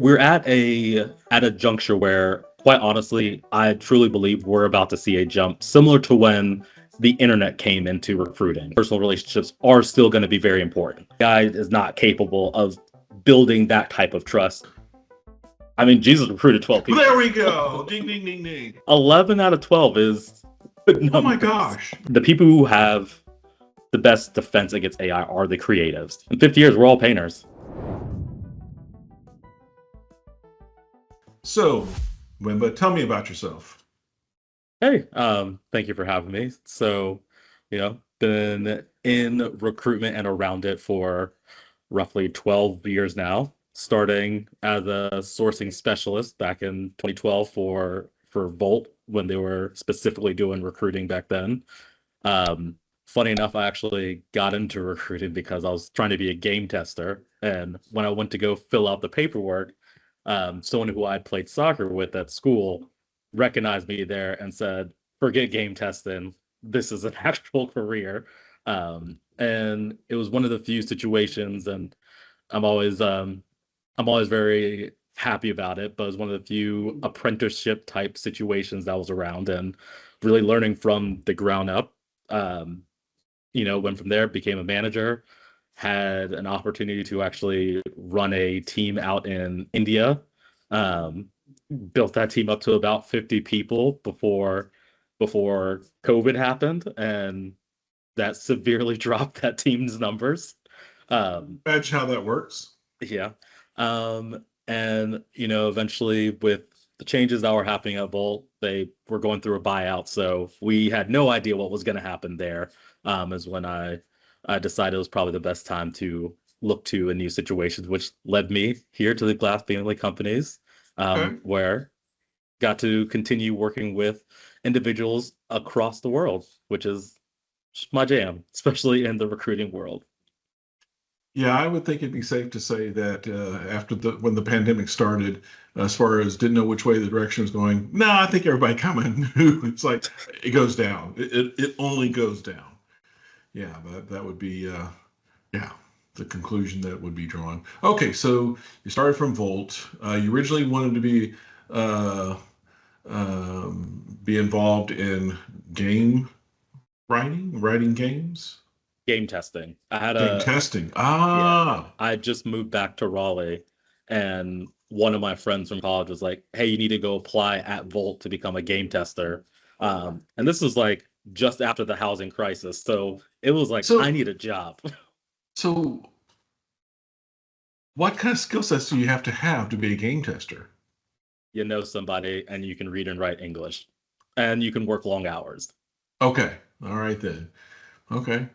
we're at a juncture where, quite honestly, I truly believe we're about to see a jump similar to when the internet came into recruiting. Personal relationships are still going to be very important. Guy is not capable of building that type of trust. I mean, Jesus recruited 12 people. There we go. Ding, ding, ding, ding. 11 out of 12 is good numbers. Oh my gosh. The people who have the best defense against AI are the creatives. In 50 years, we're all painters. So, Mwimba, tell me about yourself. Hey, thank you for having me. So, been in recruitment and around it for roughly 12 years now, starting as a sourcing specialist back in 2012 for Volt when they were specifically doing recruiting back then. Funny enough, I actually got into recruiting because I was trying to be a game tester, and when I went to go fill out the paperwork, someone who I'd played soccer with at school recognized me there and said, "Forget game testing. This is an actual career." And it was one of the few situations, and I'm always very happy about it. But it was one of the few apprenticeship type situations that was around, and really learning from the ground up. Went from there, became a manager, had an opportunity to actually run a team out in India. Um, Built that team up to about 50 people before COVID happened, and that severely dropped that team's numbers. Imagine how that works. Yeah. And eventually with the changes that were happening at Volt, they were going through a buyout, so we had no idea what was going to happen there. Is when I decided it was probably the best time to look to a new situation, which led me here to the Glass Family Companies, Okay. where got to continue working with individuals across the world, which is my jam, especially in the recruiting world. Yeah, I would think it'd be safe to say that after when the pandemic started, as far as didn't know which way the direction was going, no, I think everybody kind of knew. It's like it goes down. It only goes down. Yeah, that would be yeah, the conclusion that would be drawn. Okay, so you started from Volt. You originally wanted to uh, be involved in game writing games, Game testing. I had game a testing. Yeah, Ah, I just moved back to Raleigh, and one of my friends from college was like, "Hey, you need to go apply at Volt to become a game tester." And this was like just after the housing crisis, so it was like I so need a job. so what kind of skill sets do you have to be a game tester? You know somebody, and you can read and write English, and you can work long hours. Okay, all right then. Okay.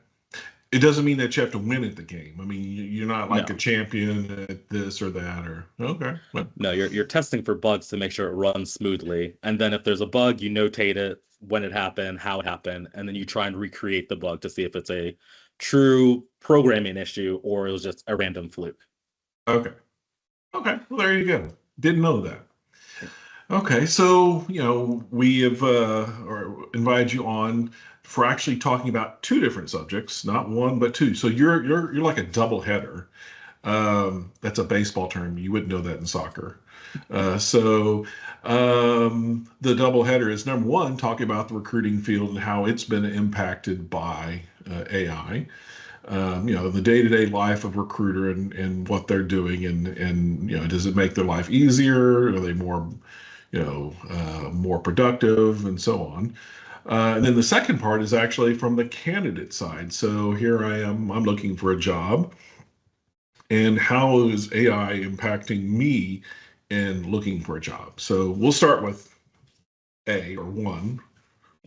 It doesn't mean that you have to win at the game. I mean, you're not like a No, champion at this or that, or okay. Well, no, you're testing for bugs to make sure it runs smoothly, and then if there's a bug, you notate it, when it happened, how it happened, and then you try and recreate the bug to see if it's a true programming issue or it was just a random fluke. okay. Okay. Well, there you go. Didn't know that. Okay, so we have or invited you on for actually talking about two different subjects, not one but two. So you're like a double header. That's a baseball term. You wouldn't know that in soccer. So the double header is number one, talking about the recruiting field and how it's been impacted by AI. The day-to-day life of recruiter and what they're doing, and does it make their life easier? Are they more productive, and so on. And then the second part is actually from the candidate side. So here I am, I'm looking for a job, and how is AI impacting me in looking for a job? So we'll start with A or one,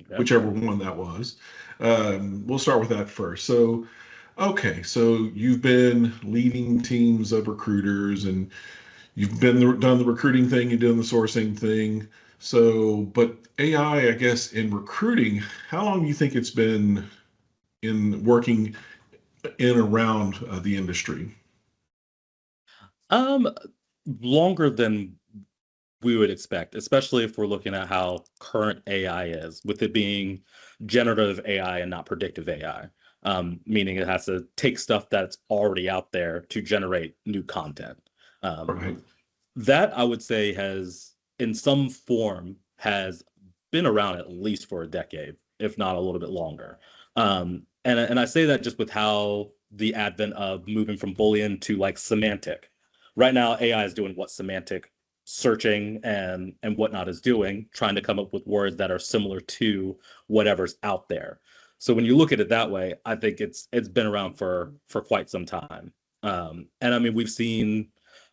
Okay. whichever one that was. We'll start with that first. So, okay, so you've been leading teams of recruiters, and you've done the recruiting thing, you're doing the sourcing thing. So, but AI, I guess, in recruiting, how long do you think it's been in working in around the industry? Um, Longer than we would expect, especially if we're looking at how current AI is, with it being generative AI and not predictive AI. Meaning it has to take stuff that's already out there to generate new content. Um, Right. That I would say has, in some form, has been around at least for a decade, if not a little bit longer. And I say that just with how the advent of moving from Boolean to like semantic. Right now, AI is doing what semantic searching and whatnot is doing, trying to come up with words that are similar to whatever's out there. So when you look at it that way, I think it's been around for quite some time. And I mean, we've seen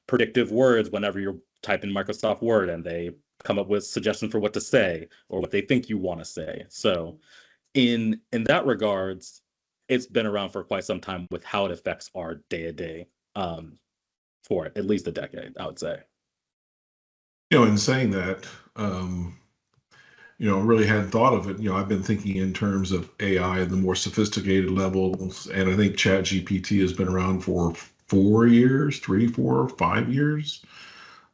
predictive words whenever you're typing Microsoft Word and they come up with suggestions for what to say or what they think you want to say. So in that regards, it's been around for quite some time with how it affects our day to day for at least a decade, I would say. In saying that, um, really hadn't thought of it. I've been thinking in terms of AI and the more sophisticated levels, and I think Chat GPT has been around for 4 years, 3, 4, 5 years.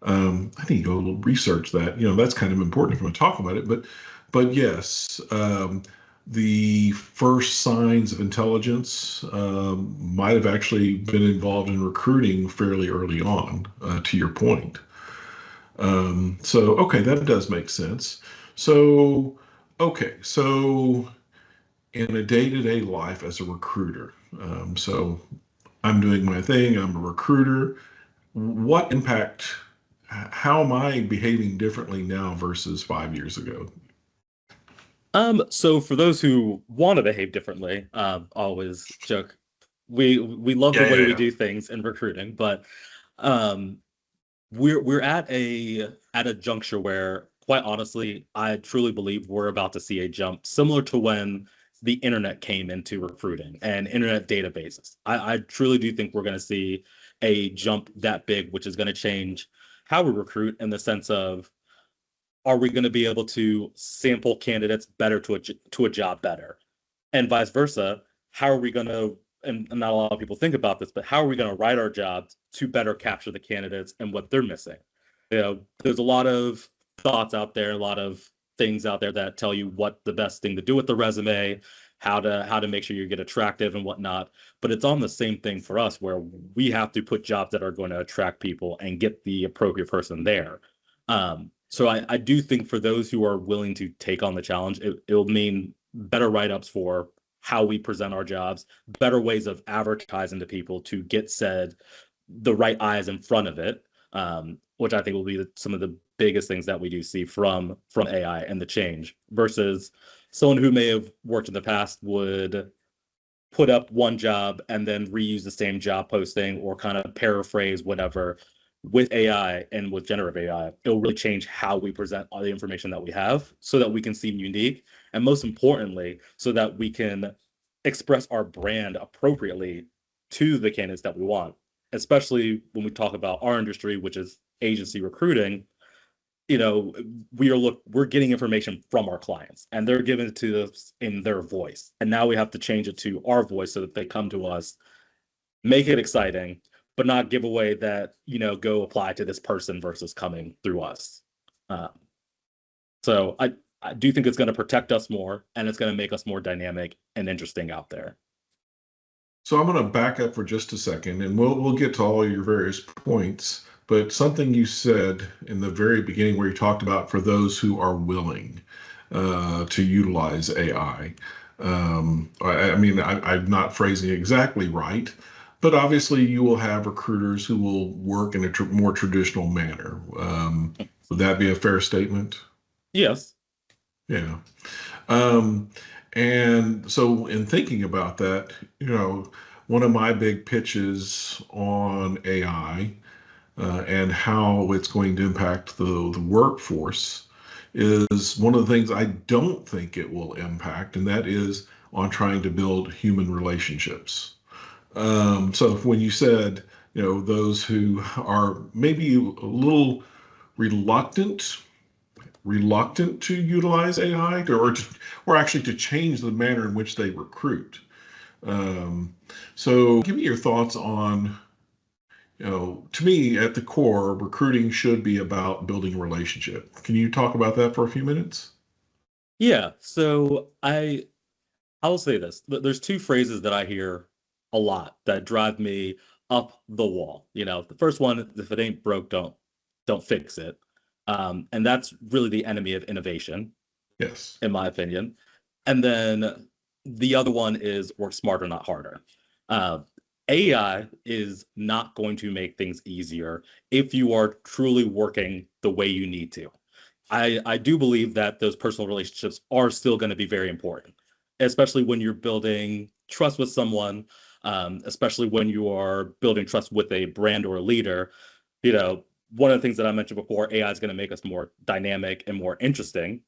I need to go research that. That's kind of important if I'm going to talk about it. But yes, the first signs of intelligence might have actually been involved in recruiting fairly early on, to your point. So, okay, that does make sense. So, okay, so in a day-to-day life as a recruiter, so I'm doing my thing, I'm a recruiter. What impact, how am I behaving differently now versus 5 years ago? So for those who want to behave differently, always joke, we love the Yeah, way yeah, we yeah. do things in recruiting, but um we're at a juncture where, quite honestly, I truly believe we're about to see a jump similar to when the internet came into recruiting and internet databases. I truly do think we're going to see a jump that big, which is going to change how we recruit in the sense of, are we going to be able to sample candidates better to a job better? And vice versa, how are we going to, and not a lot of people think about this, but how are we going to write our jobs to better capture the candidates and what they're missing? There's a lot of thoughts out there, a lot of things out there that tell you what the best thing to do with the resume, how to make sure you get attractive and whatnot. But it's on the same thing for us where we have to put jobs that are going to attract people and get the appropriate person there. So I do think for those who are willing to take on the challenge, it'll mean better write-ups for how we present our jobs, better ways of advertising to people to get said the right eyes in front of it, which I think will be some of the biggest things that we do see from AI and the change versus someone who may have worked in the past would put up one job and then reuse the same job posting or kind of paraphrase whatever. With AI and with generative AI, it'll really change how we present all the information that we have so that we can seem unique. And most importantly, so that we can express our brand appropriately to the candidates that we want, especially when we talk about our industry, which is agency recruiting. You know, we're getting information from our clients and they're giving it to us in their voice. And now we have to change it to our voice so that they come to us, make it exciting, but not give away that, go apply to this person versus coming through us. Uh, so I do think it's going to protect us more and it's going to make us more dynamic and interesting out there. So I'm going to back up for just a second, and we'll get to all your various points. But something you said in the very beginning, where you talked about for those who are willing to utilize AI. I mean, I'm not phrasing it exactly right, but obviously you will have recruiters who will work in a more traditional manner. Would that be a fair statement? Yes. Yeah. Um, and so, in thinking about that, one of my big pitches on AI and how it's going to impact the workforce is one of the things I don't think it will impact, and that is on trying to build human relationships. So, when you said, those who are maybe a little reluctant to utilize AI or actually to change the manner in which they recruit. Um, so give me your thoughts on, to me at the core, recruiting should be about building a relationship. Can you talk about that for a few minutes? Yeah. So I'll say this. There's two phrases that I hear a lot that drive me up the wall. The first one, if it ain't broke, don't don't fix it. And that's really the enemy of innovation, Yes. in my opinion. And then the other one is work smarter, not harder. Uh, AI is not going to make things easier if you are truly working the way you need to. I do believe that those personal relationships are still going to be very important, especially when you're building trust with someone, especially when you are building trust with a brand or a leader. You know, one of the things that I mentioned before, AI is going to make us more dynamic and more interesting.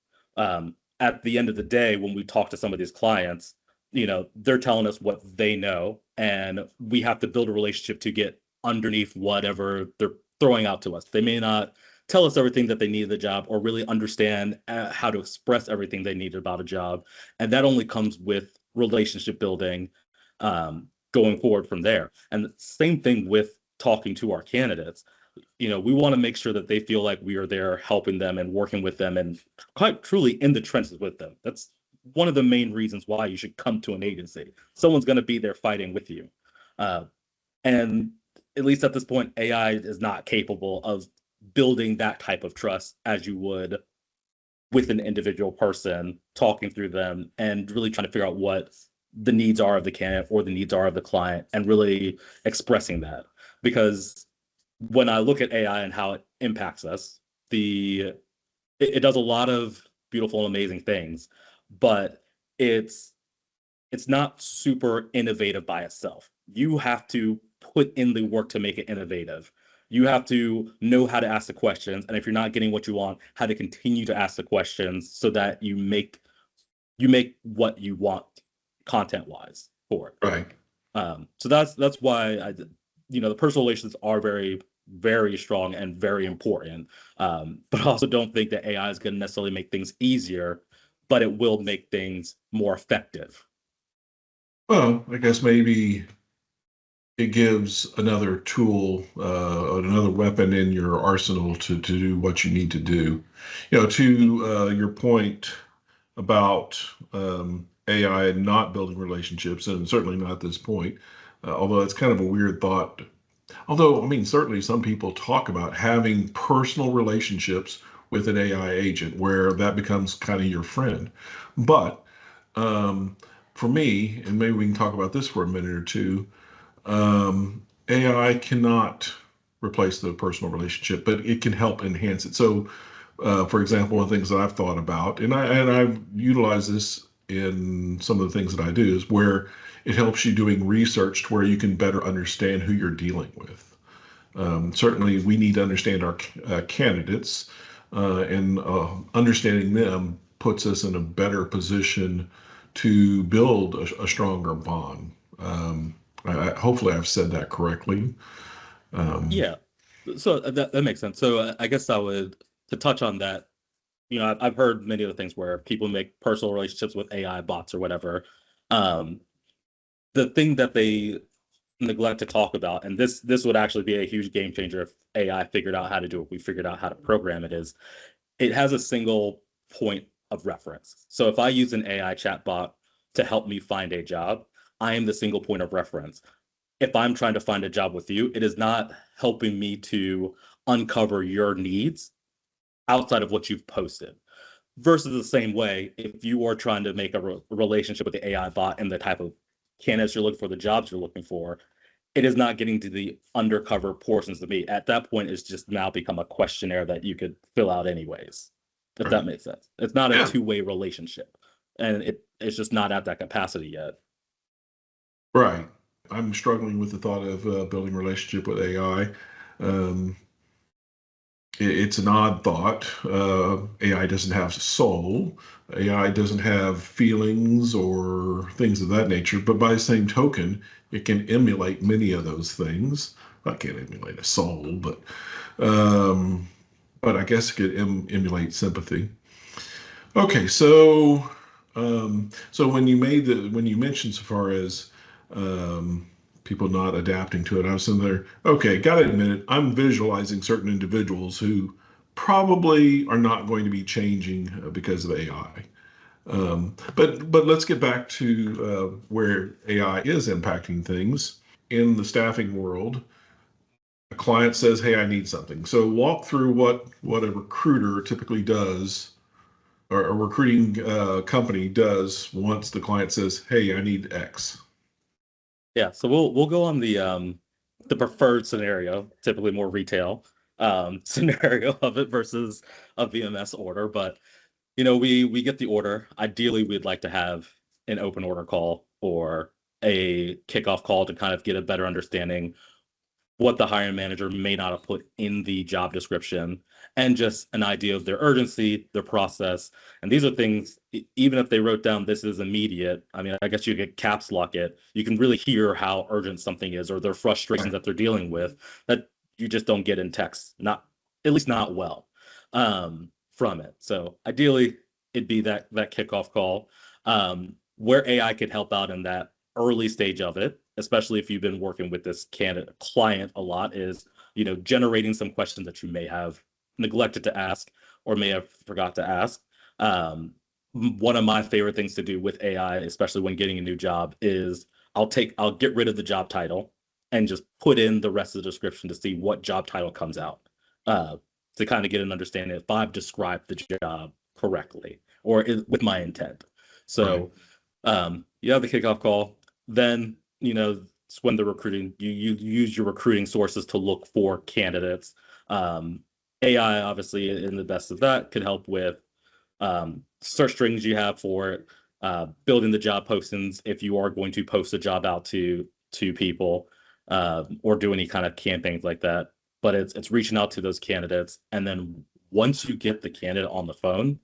At the end of the day, when we talk to some of these clients, they're telling us what they know, and we have to build a relationship to get underneath whatever they're throwing out to us. They may not tell us everything that they need in the job or really understand how to express everything they need about a job. And that only comes with relationship building, going forward from there. And the same thing with talking to our candidates. We want to make sure that they feel like we are there helping them and working with them and quite truly in the trenches with them. That's one of the main reasons why you should come to an agency. Someone's going to be there fighting with you. Uh, and at least at this point, AI is not capable of building that type of trust as you would with an individual person, talking through them and really trying to figure out what the needs are of the candidate or the needs are of the client and really expressing that. Because when I look at AI and how it impacts us, it does a lot of beautiful and amazing things, but it's not super innovative by itself. You have to put in the work to make it innovative. You have to know how to ask the questions, and if you're not getting what you want, how to continue to ask the questions so that you make what you want content wise for it. Right. So that's why the personal relations are very, very strong and very important. But I also don't think that AI is going to necessarily make things easier, but it will make things more effective. Well, I guess maybe it gives another tool, another weapon in your arsenal to do what you need to do. To your point about AI not building relationships, and certainly not at this point, although it's kind of a weird thought. Although, I mean, certainly some people talk about having personal relationships with an AI agent where that becomes kind of your friend. But um, for me, and maybe we can talk about this for a minute or two, AI cannot replace the personal relationship, but it can help enhance it. So, for example, one of the things that I've thought about, and I've utilized this in some of the things that I do, is where it helps you doing research to where you can better understand who you're dealing with. Certainly, we need to understand our candidates, and understanding them puts us in a better position to build a stronger bond. Hopefully, I've said that correctly. Um, Yeah. So that makes sense. So I guess I would to touch on that. I've heard many of the things where people make personal relationships with AI bots or whatever. Um, the thing that they neglect to talk about, and this would actually be a huge game changer if AI figured out how to do it. We figured out how to program it. Is it has a single point of reference. So if I use an AI chatbot to help me find a job, I am the single point of reference. If I'm trying to find a job with you, it is not helping me to uncover your needs outside of what you've posted. Versus the same way, if you are trying to make a relationship with the AI bot and the type of candidates you're looking for, the jobs you're looking for, it is not getting to the undercover portions of me. At that point, it's just now become a questionnaire that you could fill out anyways, if that right. makes sense. It's not a Yeah, two-way relationship, and it's just not at that capacity yet. right. I'm struggling with the thought of building a relationship with AI. Um, it's an odd thought. AI doesn't have a soul. AI doesn't have feelings or things of that nature. But by the same token, it can emulate many of those things. I can't emulate a soul, um, but I guess it could emulate sympathy. Okay, so when you mentioned so far as um, people not adapting to it, I was in there. Okay, gotta admit it. I'm visualizing certain individuals who probably are not going to be changing because of AI. But let's get back to where AI is impacting things in the staffing world. a client says, "Hey, I need something." So walk through what a recruiter typically does, or a recruiting company does once the client says, "Hey, I need X." Yeah, so we'll go on the preferred scenario, typically more retail scenario of it versus a VMS order. But we get the order. Ideally, we'd like to have an open order call or a kickoff call to kind of get a better understanding what the hiring manager may not have put in the job description, and just an idea of their urgency, their process. And these are things, even if they wrote down this is immediate, I mean, I guess you could caps lock it. You can really hear how urgent something is or their frustrations Right. that they're dealing with that you just don't get in text, not at least not well from it. So ideally, it'd be that kickoff call where AI could help out in that early stage of it, especially if you've been working with this candidate client a lot, is generating some questions that you may have neglected to ask or may have forgot to ask. One of my favorite things to do with AI, especially when getting a new job, is I'll get rid of the job title and just put in the rest of the description to see what job title comes out, uh, to kind of get an understanding if I've described the job correctly or with my intent. Right. So you have the kickoff call. Then, it's when the recruiting, you use your recruiting sources to look for candidates. Um, AI, obviously, in the best of that, could help with search strings you have for it, building the job postings if you are going to post a job out to people, or do any kind of campaigns like that. But it's reaching out to those candidates, and then once you get the candidate on the phone,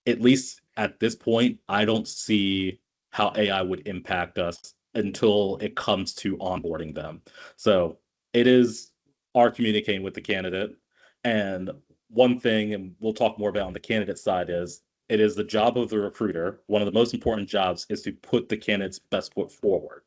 at least at this point, I don't see how AI would impact us until it comes to onboarding them. So it is our communicating with the candidate. And one thing, and we'll talk more about on the candidate side, is it is the job of the recruiter. One of the most important jobs is to put the candidate's best foot forward.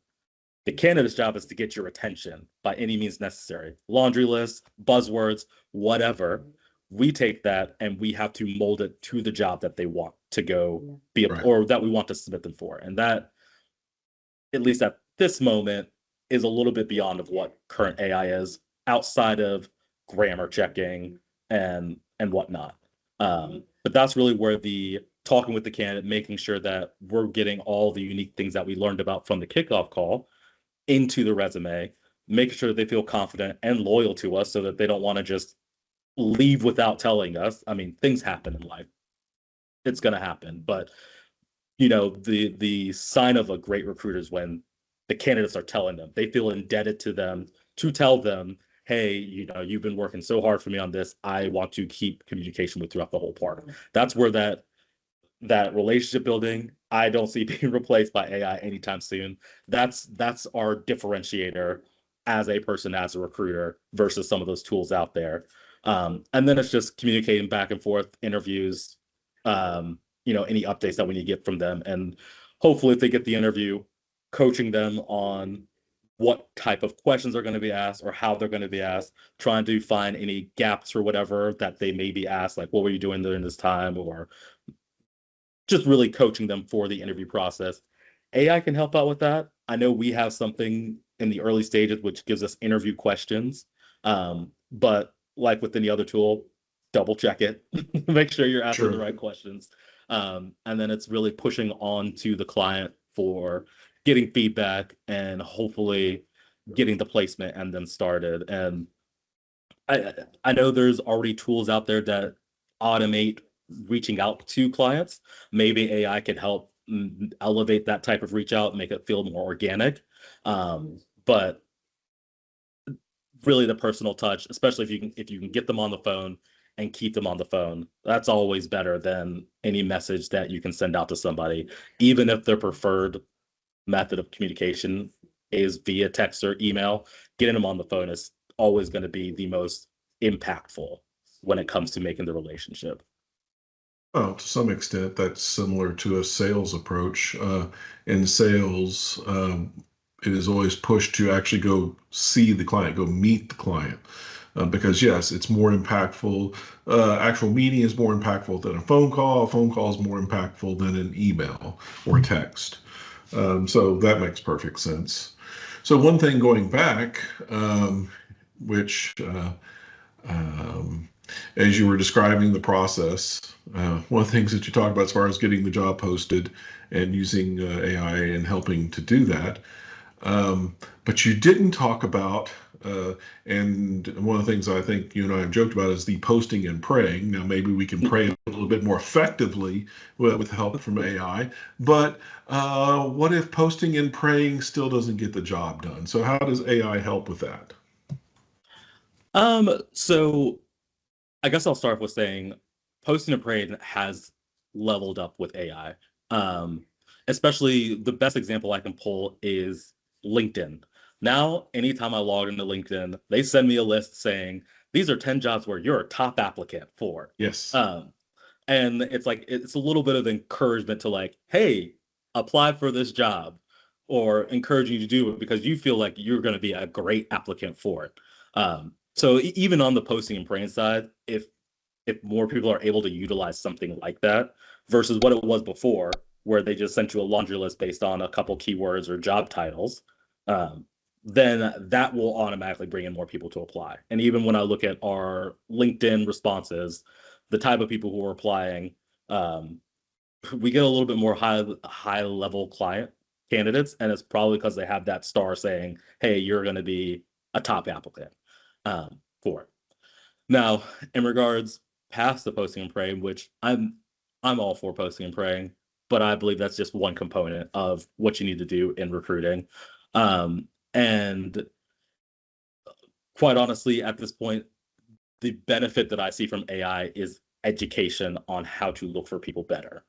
The candidate's job is to get your attention by any means necessary. Laundry list, buzzwords, whatever. We take that and we have to mold it to the job that they want to go be Right. or that we want to submit them for. And that, at least at this moment, is a little bit beyond of what current AI is, outside of grammar checking and whatnot. But that's really where the talking with the candidate, making sure that we're getting all the unique things that we learned about from the kickoff call into the resume, making sure they feel confident and loyal to us so that they don't want to just leave without telling us. I mean, things happen in life. It's going to happen. But, the sign of a great recruiter is when the candidates are telling them, they feel indebted to them to tell them, hey, you've been working so hard for me on this. I want to keep communication with throughout the whole part. That's where that relationship building, I don't see being replaced by AI anytime soon. That's our differentiator as a person, as a recruiter, versus some of those tools out there. And then it's just communicating back and forth, interviews, any updates that we need to get from them. And hopefully if they get the interview, coaching them on what type of questions are going to be asked or how they're going to be asked, trying to find any gaps or whatever that they may be asked, like what were you doing during this time, or just really coaching them for the interview process. AI can help out with that. I know we have something in the early stages which gives us interview questions. But like with any other tool, double check it, make sure you're asking the Sure. right questions. And then it's really pushing on to the client for getting feedback and hopefully getting the placement and then started. And I know there's already tools out there that automate reaching out to clients. Maybe AI could help elevate that type of reach out, make it feel more organic. But really the personal touch, especially if you can get them on the phone and keep them on the phone, that's always better than any message that you can send out to somebody, even if their preferred method of communication is via text or email. Getting them on the phone is always going to be the most impactful when it comes to making the relationship. Well, to some extent, that's similar to a sales approach. In sales, it is always pushed to actually go see the client, go meet the client. Because yes, it's more impactful. Actual meeting is more impactful than a phone call. A phone call is more impactful than an email or text. So that makes perfect sense. So one thing going back, which um, as you were describing the process, one of the things that you talked about as far as getting the job posted and using AI and helping to do that. But you didn't talk about, and one of the things I think you and I have joked about is the posting and praying. Now, maybe we can pray a little bit more effectively with help from AI, but what if posting and praying still doesn't get the job done? So, how does AI help with that? So I guess I'll start with saying posting and praying has leveled up with AI. Um, Especially the best example I can pull is LinkedIn. Now, anytime I log into LinkedIn, they send me a list saying these are 10 jobs where you're a top applicant for. Yes. Um, and it's like it's a little bit of encouragement to like, hey, apply for this job, or encouraging you to do it because you feel like you're going to be a great applicant for it. So even on the posting and praying side, if more people are able to utilize something like that versus what it was before, where they just sent you a laundry list based on a couple keywords or job titles, um, then that will automatically bring in more people to apply. And even when I look at our LinkedIn responses, the type of people who are applying, um, we get a little bit more high level client candidates, and it's probably because they have that star saying, "Hey, you're going to be a top applicant for it." Now, in regards past the posting and praying, which I'm all for posting and praying, but I believe that's just one component of what you need to do in recruiting. And quite honestly, at this point, the benefit that I see from AI is education on how to look for people better.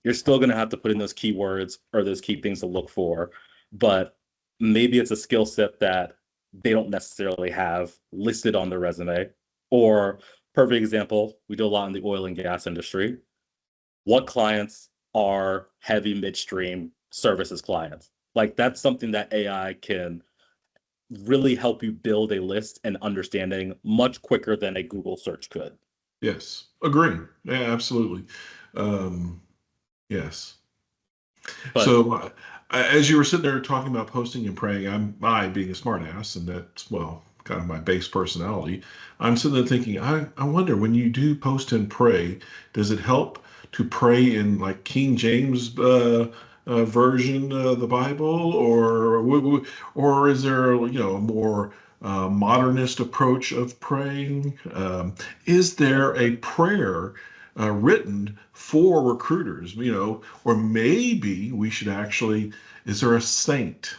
You're still going to have to put in those keywords or those key things to look for, but maybe it's a skill set that they don't necessarily have listed on their resume. Or, perfect example, we do a lot in the oil and gas industry. What clients are heavy midstream services clients? Like that's something that AI can really help you build a list and understanding much quicker than a Google search could. Yes. Agree. Yeah, absolutely. Um, yes. But So, as you were sitting there talking about posting and praying, I being a smartass, and that's, well, kind of my base personality. I'm sitting there thinking, I wonder when you do post and pray, does it help to pray in like King James version of the Bible, or is there, a more modernist approach of praying? Is there a prayer written for recruiters? Or maybe we should actually, is there a saint?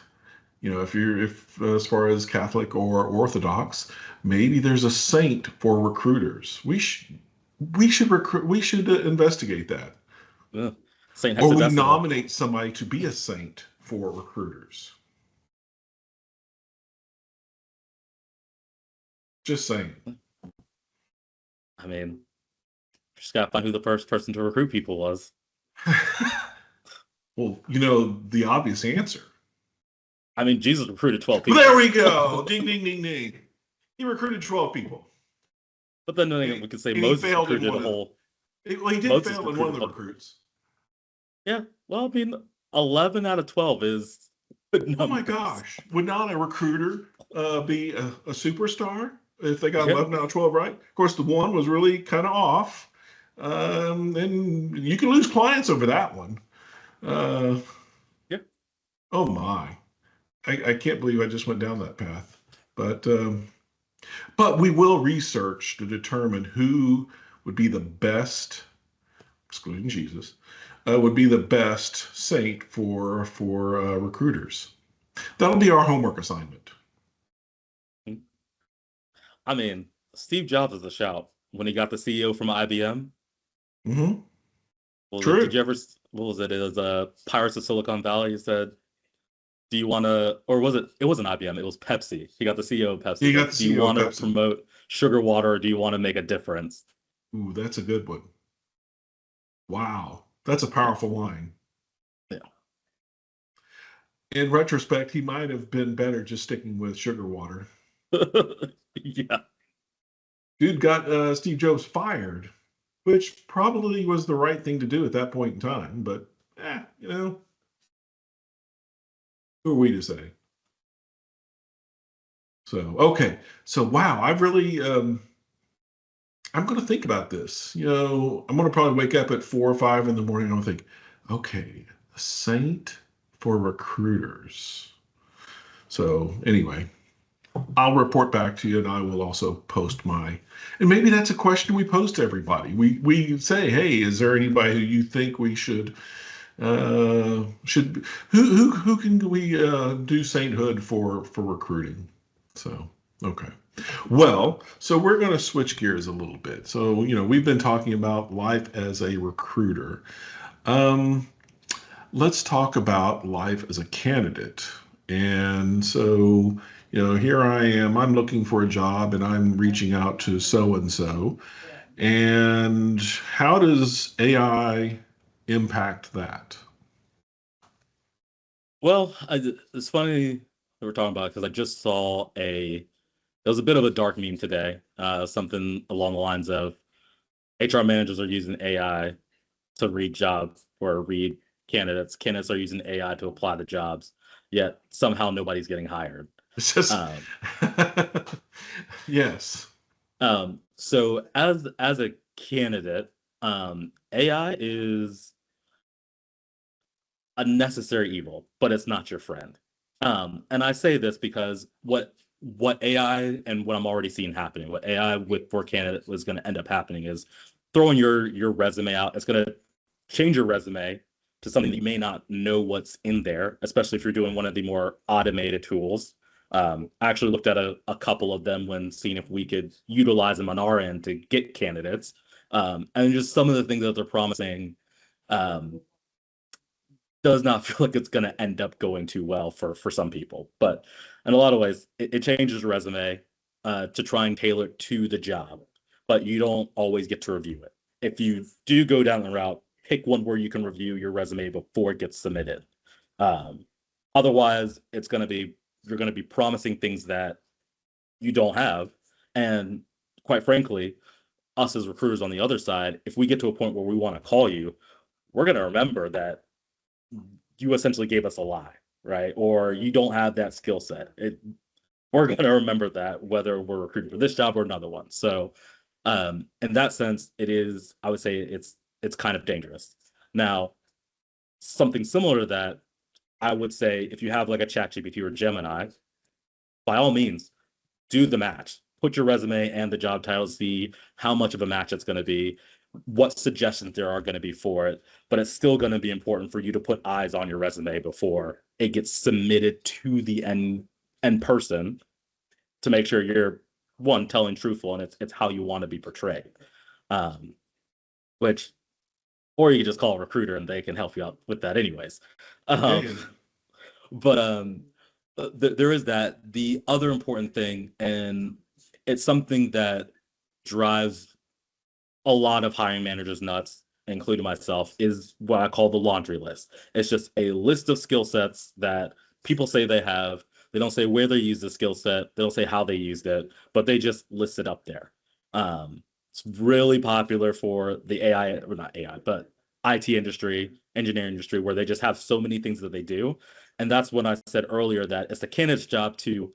If as far as Catholic or Orthodox, maybe there's a saint for recruiters. We should investigate that. uh, Saint Or we Hexadecimal. nominate somebody to be a saint for recruiters. Just saying. I mean, just gotta find who the first person to recruit people was. Well, the obvious answer. I mean, Jesus recruited 12 There people. we go. Ding, ding, ding, ding. He recruited 12 people. But then And we could say he failed in one of he did Moses fail in one of recruited the a recruits. yeah. Well, I mean, 11 out of 12 is good Oh my numbers. gosh. Would not a recruiter be a superstar if they got Yeah, 11 out of 12 right? Of course, the one was really kind of off. And you can lose clients over that one. Uh, yeah. oh my. I can't believe I just went down that path. But we will research to determine who would be the best, excluding Jesus, would be the best saint for recruiters. That'll be our homework assignment. I mean, Steve Jobs is a shout when he got the CEO from IBM. Hmm. What was it? Did True. you ever? What was it? It was Pirates of Silicon Valley. He said, "Do you want to?" Or was it? It wasn't IBM. It was Pepsi. He got the CEO of Pepsi. You He's got like, the "Do you CEO of want to Pepsi. promote sugar water, or do you want to make a difference?" Ooh, that's a good one. Wow, that's a powerful line. Yeah. In retrospect, he might have been better just sticking with sugar water. Yeah. Dude got Steve Jobs fired, which probably was the right thing to do at that point in time. But, who are we to say? So, okay. So, wow, I've really, I'm going to think about this. I'm going to probably wake up at 4 or 5 in the morning and I'll think, okay, a saint for recruiters. So, anyway, I'll report back to you and I will also post and maybe that's a question we post to everybody. We say, hey, is there anybody who you think we should who can we do sainthood for recruiting? So, okay. Well, so we're going to switch gears a little bit. So, we've been talking about life as a recruiter. Um, let's talk about life as a candidate. And so, here I am. I'm looking for a job and I'm reaching out to so and so. And how does AI impact that? Well, it's funny that we're talking about it because I just saw there was a bit of a dark meme today, something along the lines of HR managers are using AI to read jobs or read candidates. Candidates are using AI to apply to jobs, yet somehow nobody's getting hired. It's just, Um, yes. so as a candidate, AI is a necessary evil, but it's not your friend. And I say this because what AI and what I'm already seeing happening, what AI with for candidate was going to end up happening is throwing your resume out. It's going to change your resume to something that you may not know what's in there, especially if you're doing one of the more automated tools. I actually looked at a couple of them when seeing if we could utilize them on our end to get candidates. And just some of the things that they're promising um, does not feel like it's going to end up going too well for some people. But in a lot of ways, it changes your resume to try and tailor it to the job, but you don't always get to review it. If you do go down the route, pick one where you can review your resume before it gets submitted. Um, Otherwise, it's going to be you're going to be promising things that you don't have, and quite frankly, us as recruiters on the other side, if we get to a point where we want to call you, we're going to remember that you essentially gave us a lie, right? Or you don't have that skill set. We're going to remember that whether we're recruiting for this job or another one. So, in that sense, I would say it's kind of dangerous. Now, something similar to that, I would say if you have like a ChatGPT or Gemini, by all means, do the match. Put your resume and the job title, see how much of a match it's going to be, what suggestions there are going to be for it. But it's still going to be important for you to put eyes on your resume before it gets submitted to the end person to make sure you're one telling truthful and it's how you want to be portrayed. Um, which or you can just call a recruiter and they can help you out with that anyways. Yeah, Um, yeah. but there is that. The other important thing, and it's something that drives a lot of hiring managers nuts, including myself, is what I call the laundry list. It's just a list of skill sets that people say they have. They don't say where they use the skill set. They don't say how they used it, but they just list it up there. It's really popular for the AI, or not AI, but IT industry, engineering industry, where they just have so many things that they do. And that's when I said earlier that it's the candidate's job to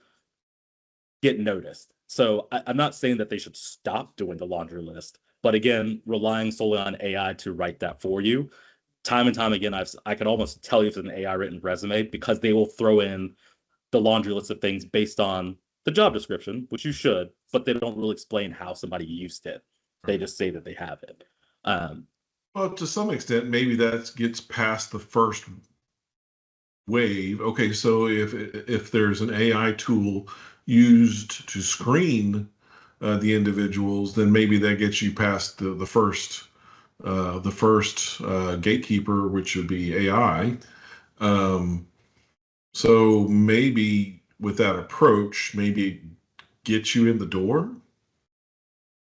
get noticed. So I'm not saying that they should stop doing the laundry list, but again, relying solely on AI to write that for you, time and time again, I can almost tell you if it's an AI written resume because they will throw in the laundry list of things based on the job description, which you should, but they don't really explain how somebody used it. They just say that they have it. Um, Well, to some extent, maybe that gets past the first wave. Okay, so if there's an AI tool used to screen the individuals, then maybe that gets you past the first gatekeeper, which would be AI. Um, so maybe with that approach, maybe it gets you in the door.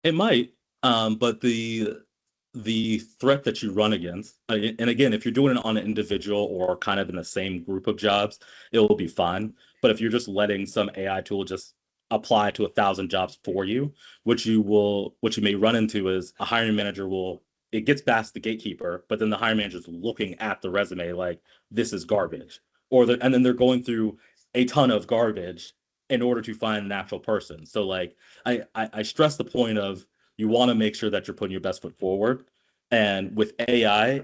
It might, but the threat that you run against, and again, if you're doing it on an individual or kind of in the same group of jobs, it will be fine. But if you're just letting some AI tool just apply to 1,000 jobs for you, what you may run into is a hiring manager will it gets past the gatekeeper, but then the hiring manager is looking at the resume like this is garbage, and then they're going through a ton of garbage in order to find an actual person. So like I stress the point of you want to make sure that you're putting your best foot forward. And with AI,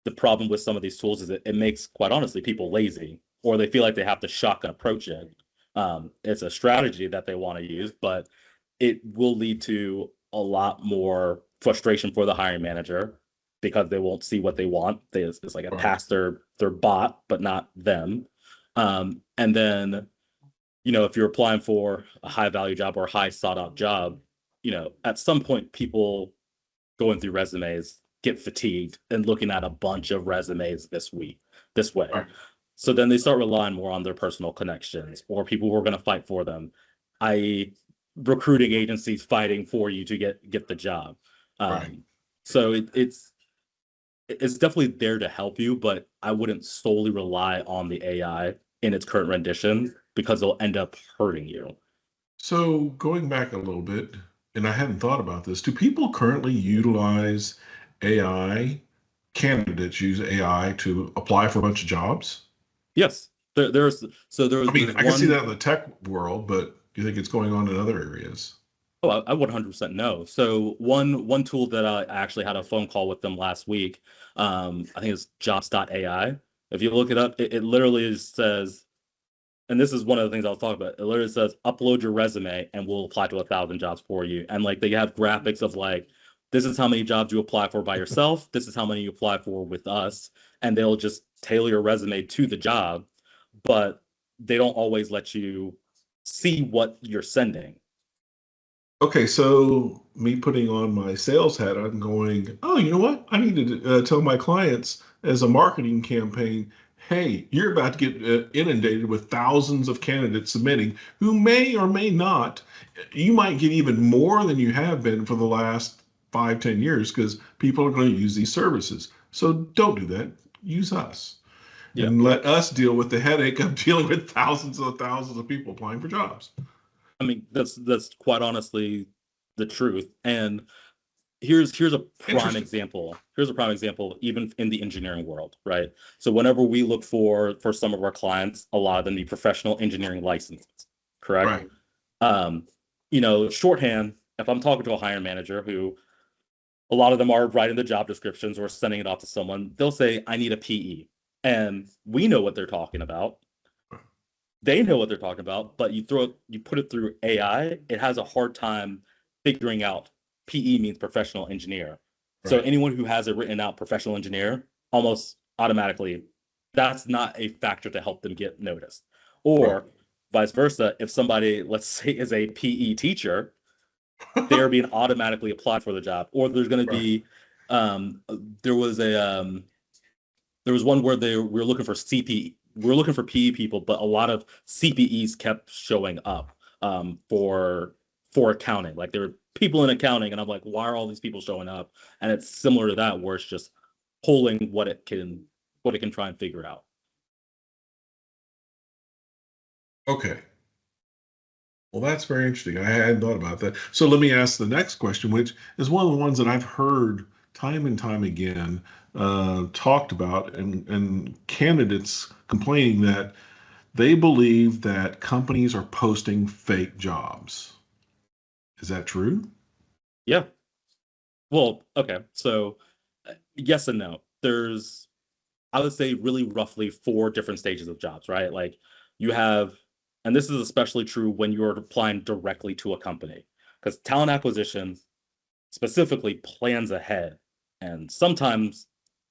the problem with some of these tools is it makes, quite honestly, people lazy, or they feel like they have to shotgun approach it. It's a strategy that they want to use, but it will lead to a lot more frustration for the hiring manager because they won't see what they want. It's like a Right. pass their bot, but not them. And then, if you're applying for a high value job or a high sought out job, at some point people going through resumes get fatigued and looking at a bunch of resumes this way. Right. So then they start relying more on their personal connections or people who are going to fight for them, i.e., recruiting agencies fighting for you to get the job. Right. So it's definitely there to help you, but I wouldn't solely rely on the AI in its current rendition because it'll end up hurting you. So going back a little bit, and I hadn't thought about this, do people currently utilize AI? Candidates use AI to apply for a bunch of jobs? Yes, there's so I mean, there's I can see that one. in the tech world, but do you think it's going on in other areas? Oh, I 100% know. So one tool that I actually had a phone call with them last week. I think it's jobs.ai. If you look it up, it literally says, and this is one of the things I was talking about. It literally says, upload your resume and we'll apply to 1,000 jobs for you. And like they have graphics of like, this is how many jobs you apply for by yourself. This is how many you apply for with us. And they'll just tailor your resume to the job, but they don't always let you see what you're sending. Okay, so me putting on my sales hat, I'm going, oh, you know what? I need to tell my clients as a marketing campaign, hey, you're about to get inundated with thousands of candidates submitting who may or may not, you might get even more than you have been for the last 5, 10 years because people are going to use these services. So don't do that. Use us Yeah. and let us deal with the headache of dealing with thousands of people applying for jobs. I mean, that's quite honestly the truth. And here's a prime Interesting. example. Here's a prime example, even in the engineering world, right? So whenever we look for some of our clients, a lot of them need professional engineering licenses, correct? Right. Um, shorthand, if I'm talking to a hiring manager who a lot of them are writing the job descriptions or sending it off to someone, they'll say, I need a PE. And we know what they're talking about. They know what they're talking about, but you put it through AI, it has a hard time figuring out PE means professional engineer. So Right. anyone who has it written out professional engineer, almost automatically, that's not a factor to help them get noticed. Right. Or vice versa, if somebody, let's say, is a PE teacher, they're being automatically applied for the job. Or there's going to Right. be, um, there was there was one where we were looking for CPE. We were looking for PE people, but a lot of CPEs kept showing up for accounting. Like there were people in accounting, and I'm like, why are all these people showing up? And it's similar to that, where it's just pulling what it can try and figure out. Okay. Well, that's very interesting. I hadn't thought about that. So let me ask the next question, which is one of the ones that I've heard time and time again talked about, and candidates complaining that they believe that companies are posting fake jobs. Is that true? Yeah. Well, okay. So yes and no. There's, I would say, really roughly four different stages of jobs, right? Like you have, and this is especially true when you're applying directly to a company, because talent acquisition specifically plans ahead and sometimes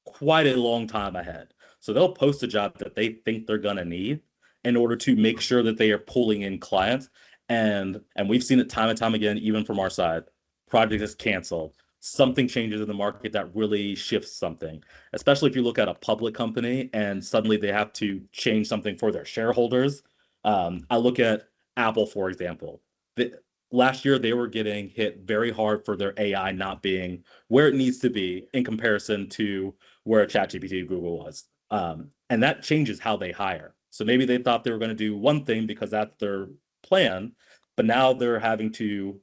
quite a long time ahead. So they'll post a job that they think they're gonna need in order to make sure that they are pulling in clients. And we've seen it time and time again, even from our side. Project is canceled. Something changes in the market that really shifts something, especially if you look at a public company and suddenly they have to change something for their shareholders. I look at Apple, for example. Last year, they were getting hit very hard for their AI not being where it needs to be in comparison to where ChatGPT Google was. And that changes how they hire. So maybe they thought they were going to do one thing because that's their plan, but now they're having to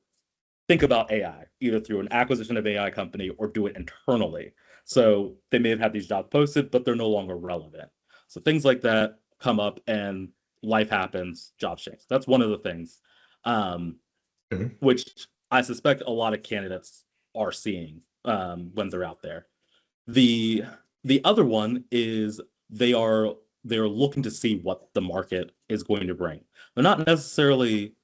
think about AI, either through an acquisition of AI company or do it internally. So they may have had these jobs posted, but they're no longer relevant. So things like that come up, and life happens, jobs change. That's one of the things, um, Okay. which I suspect a lot of candidates are seeing when they're out there. The the other one is they are they're looking to see what the market is going to bring. They're not necessarily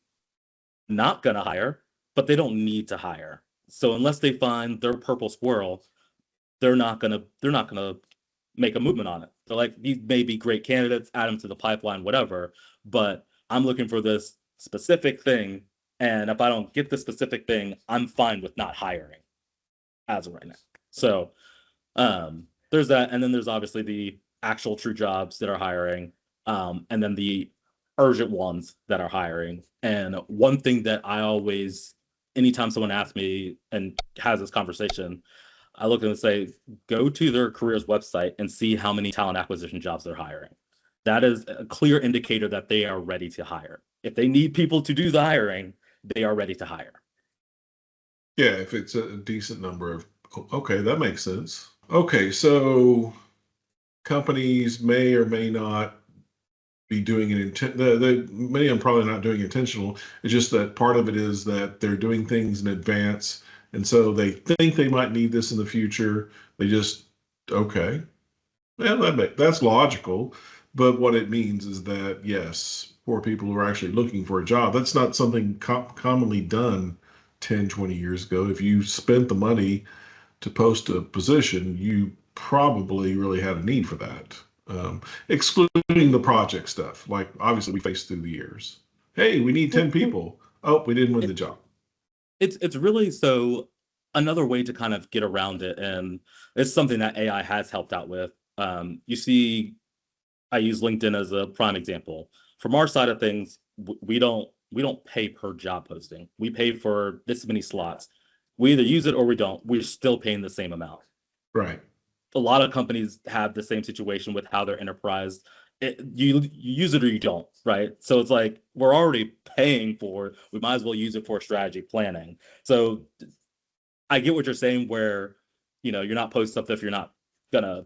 not going to hire, but they don't need to hire. So unless they find their purple squirrel, they're not gonna make a movement on it. They're like, these may be great candidates, add them to the pipeline, whatever. But I'm looking for this specific thing, and if I don't get the specific thing, I'm fine with not hiring as of right now. So there's that, and then there's obviously the actual true jobs that are hiring, and then the urgent ones that are hiring. And one thing that I always, anytime someone asks me and has this conversation, I look and say, go to their careers website and see how many talent acquisition jobs they're hiring. That is a clear indicator that they are ready to hire. If they need people to do the hiring, they are ready to hire. Yeah, if it's a decent number of, okay, that makes sense. Okay, so companies may or may not be doing it many of them probably not doing it intentional. It's just that part of it is that they're doing things in advance, and so they think they might need this in the future. They just okay, yeah, that's logical. But what it means is that yes, poor people who are actually looking for a job, that's not something commonly done 10, 20 years ago. If you spent the money to post a position, you probably really had a need for that. Excluding the project stuff, like obviously we faced through the years. Hey, we need 10 people. Oh, we didn't win the It, job. it's really so another way to kind of get around it, and it's something that AI has helped out with. You see, I use LinkedIn as a prime example. From our side of things, we don't pay per job posting. We pay for this many slots. We either use it or we don't. We're still paying the same amount. Right. A lot of companies have the same situation with how they're enterprise. You use it or you don't, right? So it's like we're already paying for it. We might as well use it for strategy planning. So I get what you're saying, where you're not post stuff if you're not gonna,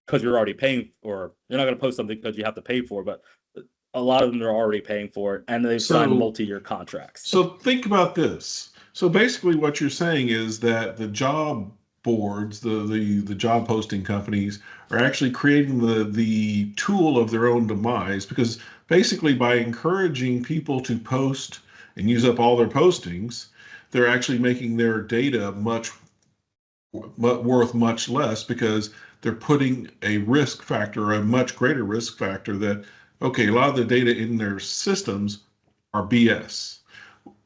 because you're already paying, or you're not gonna post something because you have to pay for it. But a lot of them are already paying for it, and they've signed So multi-year contracts. So think about this. So basically, what you're saying is that the job boards, the job posting companies, are actually creating the tool of their own demise because basically by encouraging people to post and use up all their postings, they're actually making their data worth much less because they're putting a risk factor, a much greater risk factor that okay, a lot of the data in their systems are BS.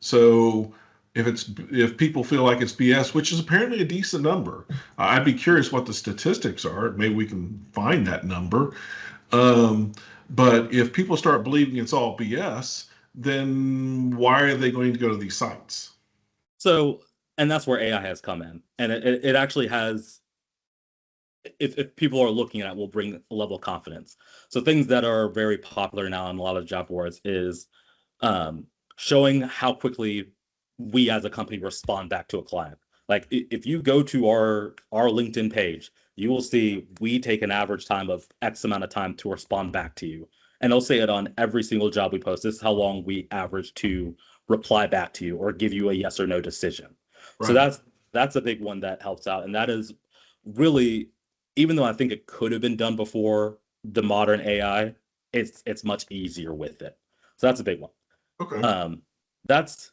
So if people feel like it's BS, which is apparently a decent number, I'd be curious what the statistics are. Maybe we can find that number. Um, but if people start believing it's all BS, then why are they going to go to these sites? So, and that's where AI has come in, and it actually has. If people are looking at it, will bring a level of confidence. So things that are very popular now on a lot of job boards is um, showing how quickly we as a company respond back to a client. Like if you go to our LinkedIn page, you will see we take an average time of X amount of time to respond back to you. And they'll say it on every single job we post. This is how long we average to reply back to you or give you a yes or no decision. So Right. that's a big one that helps out. And that is really, even though I think it could have been done before the modern AI, it's much easier with it. So that's a big one. Okay. Um, that's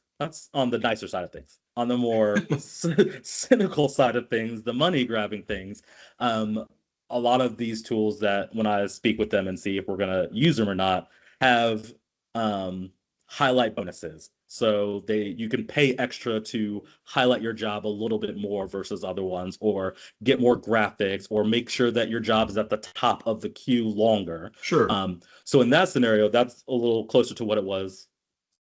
on the nicer side of things. On the more cynical side of things, the money grabbing things, um, a lot of these tools that when I speak with them and see if we're gonna use them or not, have um, highlight bonuses. So you can pay extra to highlight your job a little bit more versus other ones, or get more graphics, or make sure that your job is at the top of the queue longer. Sure. So in that scenario, that's a little closer to what it was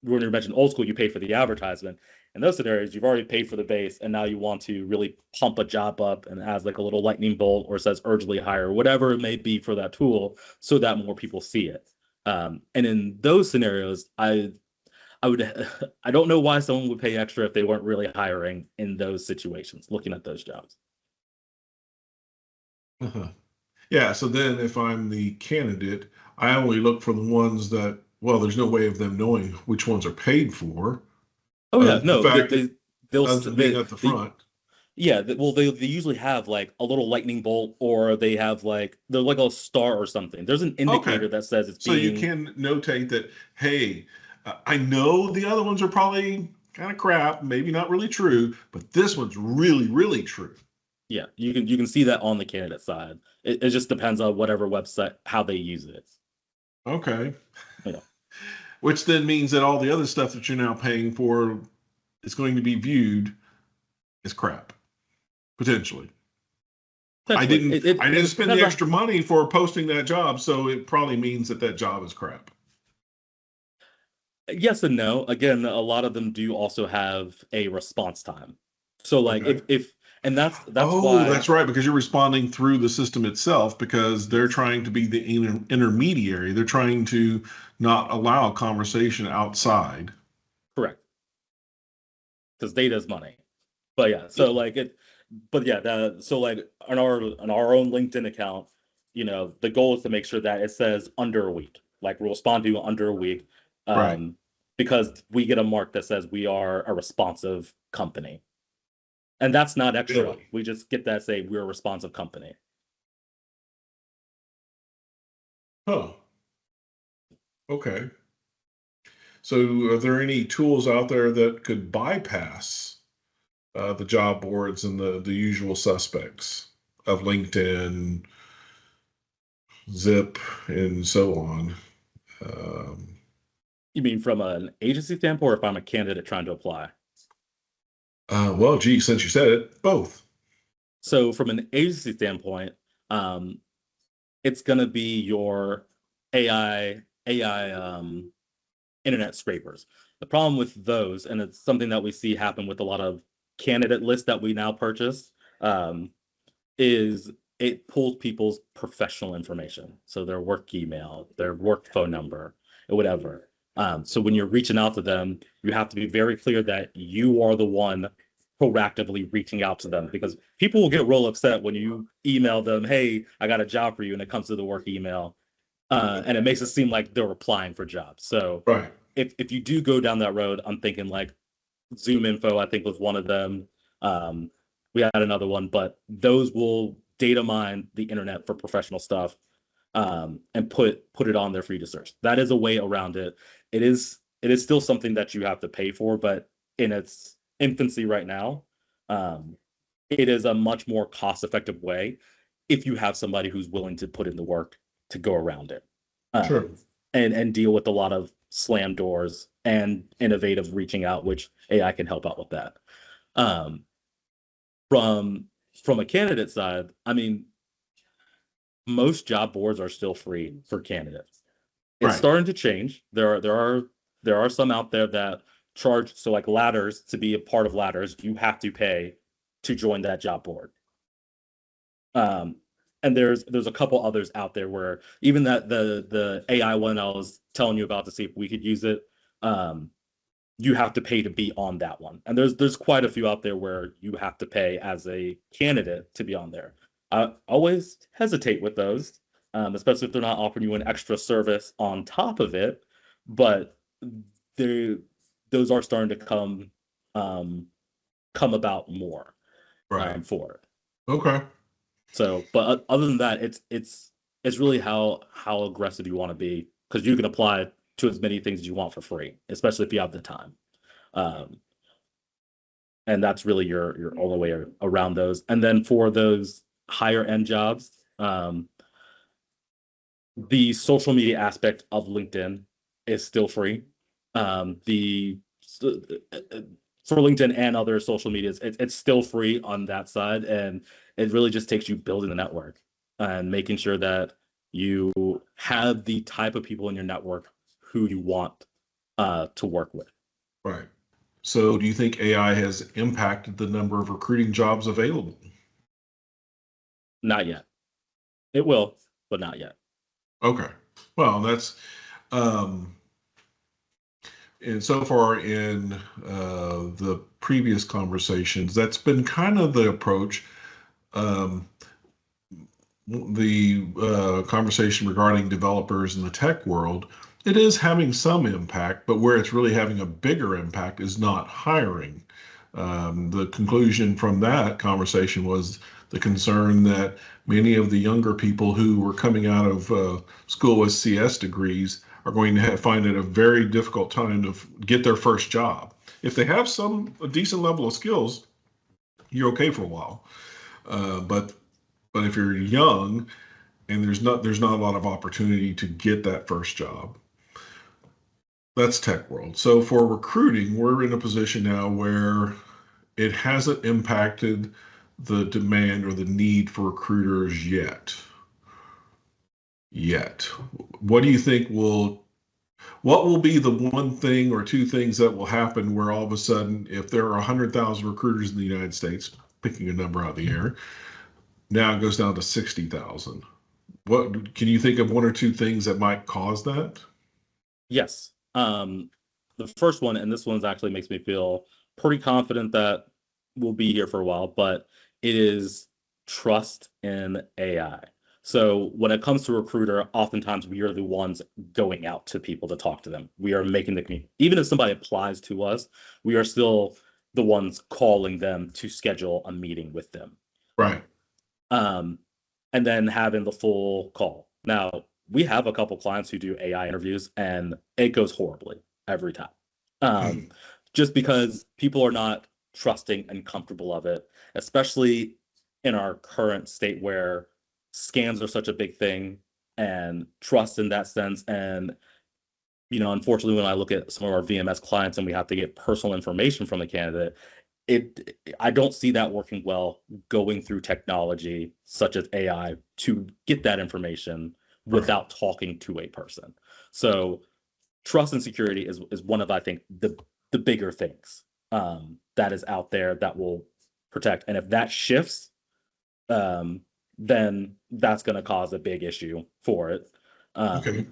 when you mentioned old school. You pay for the advertisement. In those scenarios, you've already paid for the base, and now you want to really pump a job up and it has like a little lightning bolt or says urgently hire, whatever it may be for that tool, so that more people see it. And in those scenarios, I would I don't know why someone would pay extra if they weren't really hiring in those situations, looking at those jobs. Uh-huh. Yeah, so then if I'm the candidate, I only look for the ones that, well, there's no way of them knowing which ones are paid for, Oh other yeah, than the no, fact, they'll other than being at the they front. yeah, well they usually have like a little lightning bolt, or they have like they're like a star or something. There's an Okay. indicator that says it's So you being. can notate that, hey, I know the other ones are probably kind of crap, maybe not really true, but this one's really, really true. Yeah, you can see that on the candidate side. It just depends on whatever website how they use it. Okay. Yeah, Which then means that all the other stuff that you're now paying for is going to be viewed as crap, potentially. I potentially. didn't It, it I didn't it spend the depends on. extra money for posting that job, so it probably means that that job is crap. Yes and no. Again, a lot of them do also have a response time. So like Okay. if and that's Oh, why. that's right, because you're responding through the system itself because they're Yes, trying to be the intermediary. They're trying to not allow a conversation outside. correct. Because data is money. But yeah, so like it, but yeah, so like on our own LinkedIn account, the goal is to make sure that it says under a week. Like we'll respond to you under a week, Right. um, because we get a mark that says we are a responsive company, and that's not extra. Really? We just get that say we're a responsive company. Huh. Okay. So are there any tools out there that could bypass the job boards and the usual suspects of LinkedIn, Zip, and so on? Um, You mean from an agency standpoint, or if I'm a candidate trying to apply? well, gee, since you said it, both. So from an agency standpoint, um, it's gonna be your AI internet scrapers. The problem with those, and it's something that we see happen with a lot of candidate lists that we now purchase, um, is it pulls people's professional information, so their work email, their work phone number, or whatever. So when you're reaching out to them, you have to be very clear that you are the one proactively reaching out to them, because people will get real upset when you email them, "Hey, I got a job for you," and it comes to the work email, and it makes it seem like they're applying for jobs. So Right. if you do go down that road, I'm thinking like Zoom Info, I think was one of them. Um, we had another one, but those will data mine the internet for professional stuff, and put it on there for you to search. That is a way around it. It is still something that you have to pay for, but in its infancy right now, um, it is a much more cost effective way if you have somebody who's willing to put in the work to go around it, Sure. um, and deal with a lot of slam doors and innovative reaching out, which AI can help out with that. Um, from from a candidate side, I mean, most job boards are still free for candidates. It's Right. starting to change. There are some out there that charge, so like ladders, to be a part of ladders, you have to pay to join that job board. Um, and there's a couple others out there where even that the AI one I was telling you about to see if we could use it, um, you have to pay to be on that one. And there's quite a few out there where you have to pay as a candidate to be on there. I always hesitate with those, especially if they're not offering you an extra service on top of it. But they those are starting to um, come about more, Right. for it. Okay. So, but other than that, it's really how aggressive you want to be, because you can apply to as many things as you want for free, especially if you have the time. Um, and that's really your only way around those. And then for those higher end jobs, the social media aspect of LinkedIn is still free. The For LinkedIn and other social medias, it's still free on that side, and it really just takes you building the network and making sure that you have the type of people in your network who you want to work with. Right. So do you think AI has impacted the number of recruiting jobs available? Not yet. It will, but not yet. Okay. Well, that's um, and so far in the previous conversations, that's been kind of the approach. Um, the conversation regarding developers in the tech world, it is having some impact, but where it's really having a bigger impact is not hiring. The conclusion from that conversation was the concern that many of the younger people who were coming out of school with CS degrees are going to find it a very difficult time to get their first job. If they have a decent level of skills, you're okay for a while. But if you're young and there's not a lot of opportunity to get that first job, that's tech world. So for recruiting, we're in a position now where it hasn't impacted the demand or the need for recruiters yet. Yet. What do you think what will be the one thing or two things that will happen where all of a sudden, if there are 100,000 recruiters in the United States, picking a number out of the air, now it goes down to 60,000? What can you think of one or two things that might cause that? Yes. The first one, and this one's actually makes me feel pretty confident that we'll be here for a while, but it is trust in AI. So when it comes to recruiter, oftentimes we are the ones going out to people to talk to them. We are making the community. Even if somebody applies to us, we are still the ones calling them to schedule a meeting with them. Right. Um, and then having the full call. Now, we have a couple clients who do AI interviews, and it goes horribly every time. Um, just because people are not trusting and comfortable of it, especially in our current state where scams are such a big thing and trust in that sense. And, unfortunately, when I look at some of our VMS clients and we have to get personal information from the candidate, I don't see that working well going through technology such as AI to get that information Right. without talking to a person. So trust and security is one of, I think, the bigger things that is out there that will protect. And if that shifts, um, then that's going to cause a big issue for it. Okay.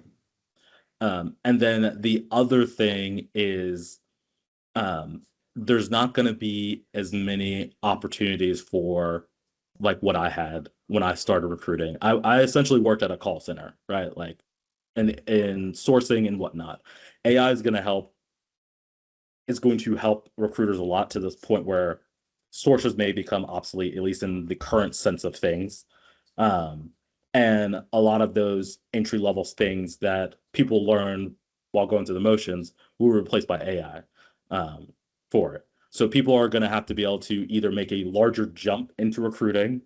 And then the other thing is um, there's not going to be as many opportunities for like what I had when I started recruiting. I essentially worked at a call center, right? Like in sourcing and whatnot. AI is going to help recruiters a lot to this point where sources may become obsolete, at least in the current sense of things. Um, and a lot of those entry level things that people learn while going through the motions will be replaced by AI for it. So people are going to have to be able to either make a larger jump into recruiting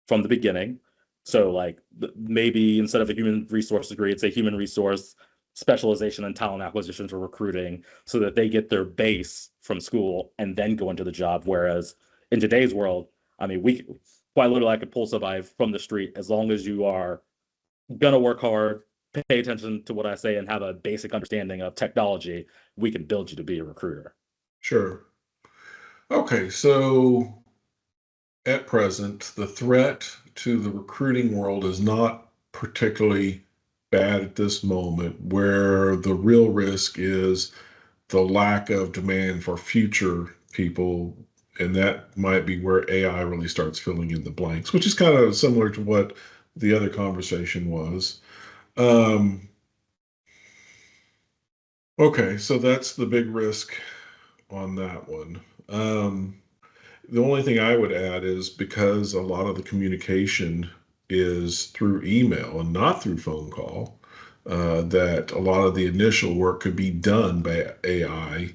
from the beginning. So like maybe instead of a human resource degree, it's a human resource specialization in talent acquisition for recruiting so that they get their base from school and then go into the job. Whereas in today's world, I mean, we quite literally I could pull somebody from the street as long as you are gonna work hard, pay attention to what I say, and have a basic understanding of technology, we can build you to be a recruiter. Sure. Okay, so at present, the threat to the recruiting world is not particularly bad at this moment, where the real risk is the lack of demand for future people. And that might be where AI really starts filling in the blanks, which is kind of similar to what the other conversation was. Um, okay, so that's the big risk on that one. The only thing I would add is because a lot of the communication is through email and not through phone call, that a lot of the initial work could be done by AI,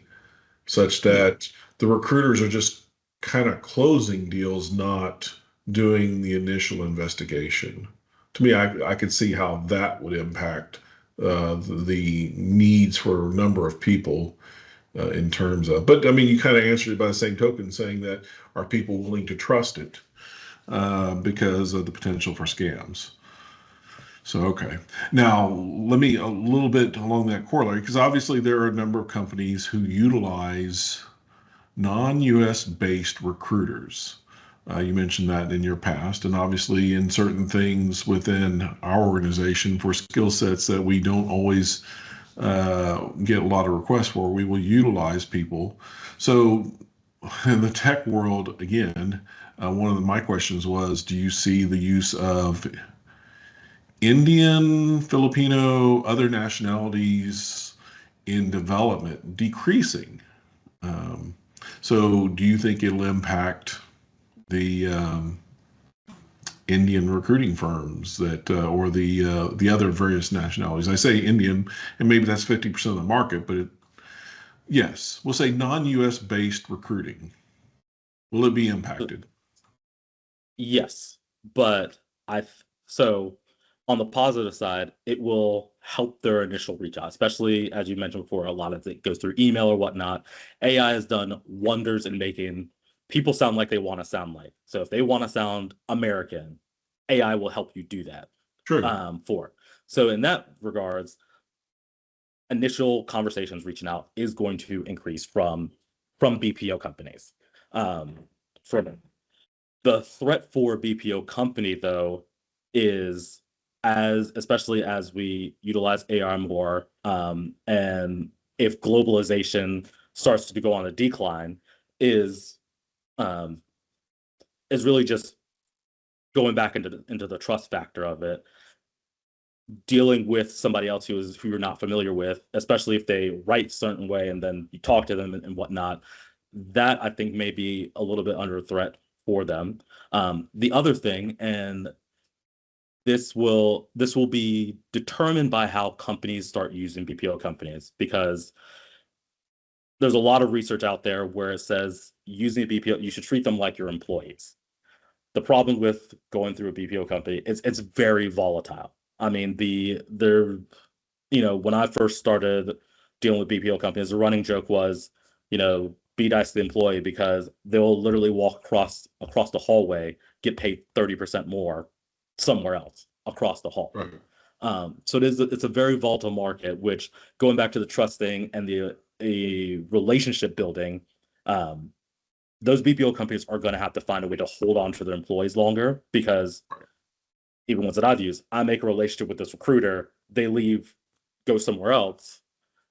such Yeah. that the recruiters are just kind of closing deals, not doing the initial investigation. To me, I could see how that would impact the needs for a number of people in terms of, but I mean, you kind of answered it by the same token, saying that are people willing to trust it because of the potential for scams? So, okay. Now, let me a little bit along that corollary, because obviously there are a number of companies who utilize non-US based recruiters. You mentioned that in your past, and obviously in certain things within our organization for skill sets that we don't always get a lot of requests for, we will utilize people. So in the tech world, again, one of my questions was, do you see the use of Indian, Filipino, other nationalities in development decreasing? Um, so, do you think it'll impact the Indian recruiting firms that, or the other various nationalities? I say Indian, and maybe that's 50% of the market, but yes, we'll say non-U.S. based recruiting. Will it be impacted? Yes, but so on the positive side, it will help their initial reach out, especially as you mentioned before, a lot of it goes through email or whatnot. AI has done wonders in making people sound like they want to sound like. So if they want to sound American, AI will help you do that True. for. So in that regards, initial conversations reaching out is going to increase from BPO companies. Um, from the threat for BPO company, though, is as especially as we utilize AI more, and if globalization starts to go on a decline, is um, is really just going back into the trust factor of it, dealing with somebody else who you're not familiar with, especially if they write a certain way and then you talk to them and whatnot. That I think may be a little bit under threat for them. The other thing, and this will be determined by how companies start using BPO companies, because there's a lot of research out there where it says using a BPO, you should treat them like your employees. The problem with going through a BPO company is it's very volatile. I mean, when I first started dealing with BPO companies, the running joke was, be nice to the employee because they'll literally walk across the hallway, get paid 30% more somewhere else across the hall. Right. So it's a very volatile market, which, going back to the trust thing and the a relationship building, um, those BPO companies are going to have to find a way to hold on to their employees longer, because even ones that I've used, I make a relationship with this recruiter, they leave, go somewhere else,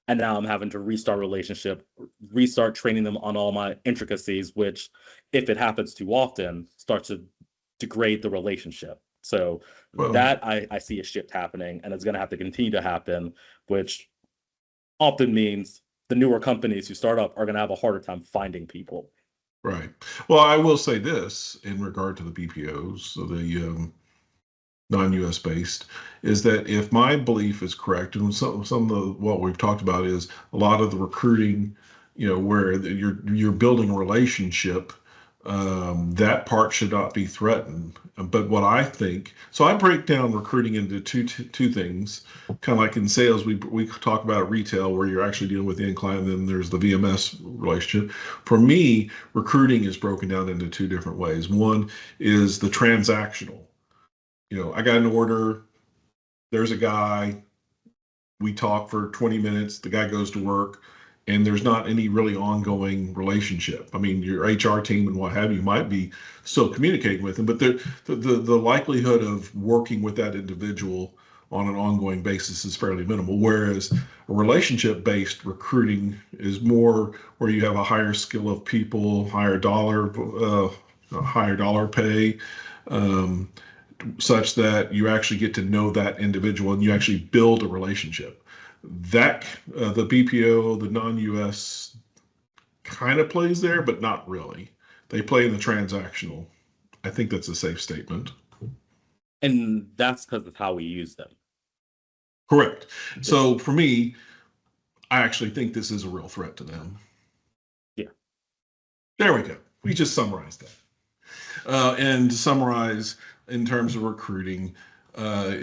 and now I'm having to restart relationship, restart training them on all my intricacies, which, if it happens too often, starts to degrade the relationship. So Well, that I see a shift happening, and it's going to have to continue to happen, which often means the newer companies who start up are going to have a harder time finding people. right. Well, I will say this in regard to the BPOs, so the non-US based, is that if my belief is correct, and some of what we've talked about is a lot of the recruiting, where you're building a relationship, that part should not be threatened. But what I think, so I break down recruiting into two things, kind of like in sales, we talk about retail where you're actually dealing with the end client, and then there's the VMS relationship. For me, recruiting is broken down into two different ways. One is the transactional. I got an order. There's a guy. We talk for 20 minutes. The guy goes to work, and there's not any really ongoing relationship. I mean, your HR team and what have you might be still communicating with him, but the likelihood of working with that individual on an ongoing basis is fairly minimal. Whereas a relationship based recruiting is more where you have a higher skill of people, higher dollar pay. Um, Such that you actually get to know that individual and you actually build a relationship. That the BPO, the non-US, kind of plays there, but not really. They play in the transactional. I think that's a safe statement. And that's because of how we use them. Correct. So for me, I actually think this is a real threat to them. Yeah. There we go. We just summarized that. And to summarize, in terms of recruiting, uh,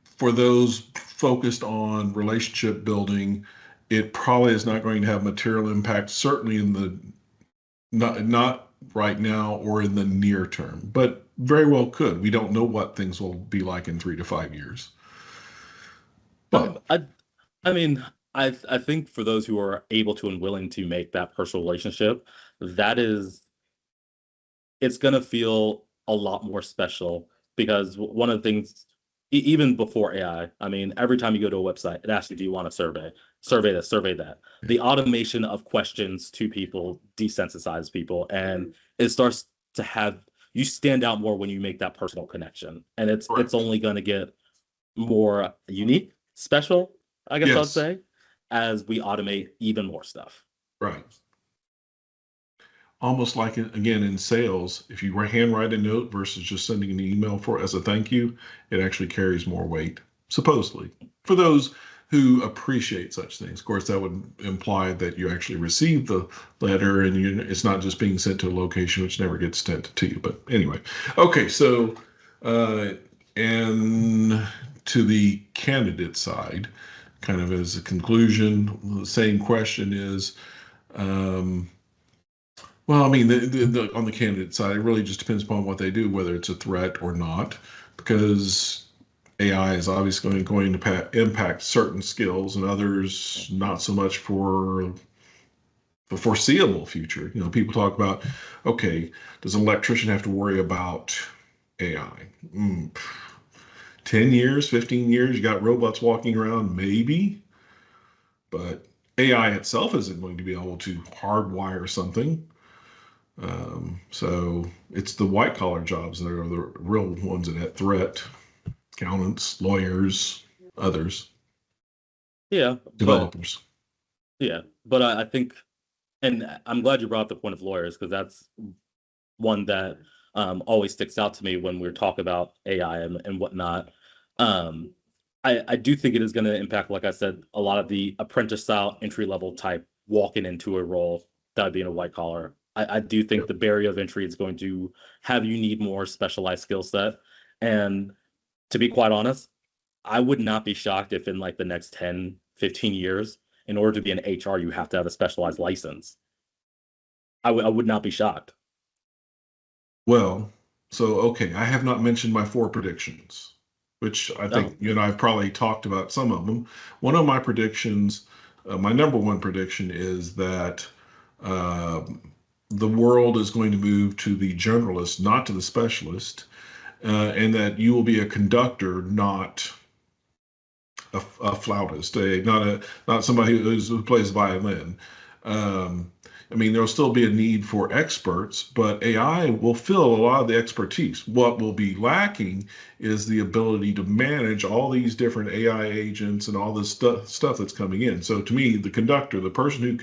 for those focused on relationship building, it probably is not going to have material impact, certainly in the not right now or in the near term, but very well could. We don't know what things will be like in 3 to 5 years. Um, But I, I mean, I think for those who are able to and willing to make that personal relationship, that is, it's gonna feel a lot more special, because one of the things even before AI. I mean, every time you go to a website, it asks you, do you want a survey? Survey this, survey that. The automation of questions to people desensitizes people, and it starts to have you stand out more when you make that personal connection. And it's Correct. only going to get more unique, special, I guess I'd Yes. say, as we automate even more stuff. Right. Almost like again in sales, if you handwrite a note versus just sending an email for as a thank you, it actually carries more weight, supposedly, for those who appreciate such things. Of course, that would imply that you actually received the letter and it's not just being sent to a location which never gets sent to you. But anyway, okay, so uh, and to the candidate side, kind of as a conclusion, the same question is. Um, well, I mean, on the candidate side, it really just depends upon what they do, whether it's a threat or not, because AI is obviously going to impact certain skills and others not so much for the foreseeable future. You know, people talk about, okay, does an electrician have to worry about AI? 10 years, 15 years, you got robots walking around, maybe, but AI itself isn't going to be able to hardwire something. So it's the white collar jobs that are the real ones that have threat: accountants, lawyers, others, Yeah, but developers. yeah, but I think, and I'm glad you brought up the point of lawyers because that's one that always sticks out to me when we're talking about AI and whatnot. Um, I do think it is going to impact, like I said, a lot of the apprentice style entry level type walking into a role that would be in a white collar. I do think Yep. the barrier of entry is going to have you need more specialized skill set. And to be quite honest, I would not be shocked if in like the next 10, 15 years, in order to be an HR, you have to have a specialized license. I would not be shocked. Well, so okay, I have not mentioned my four predictions, which I think Oh, you and I have probably talked about some of them. One of my predictions, my number one prediction is that uh, the world is going to move to the generalist, not to the specialist, and that you will be a conductor, not a flautist, not somebody who plays violin. Um, I mean, there'll still be a need for experts, but AI will fill a lot of the expertise. What will be lacking is the ability to manage all these different AI agents and all this stuff that's coming in. So to me, the conductor, the person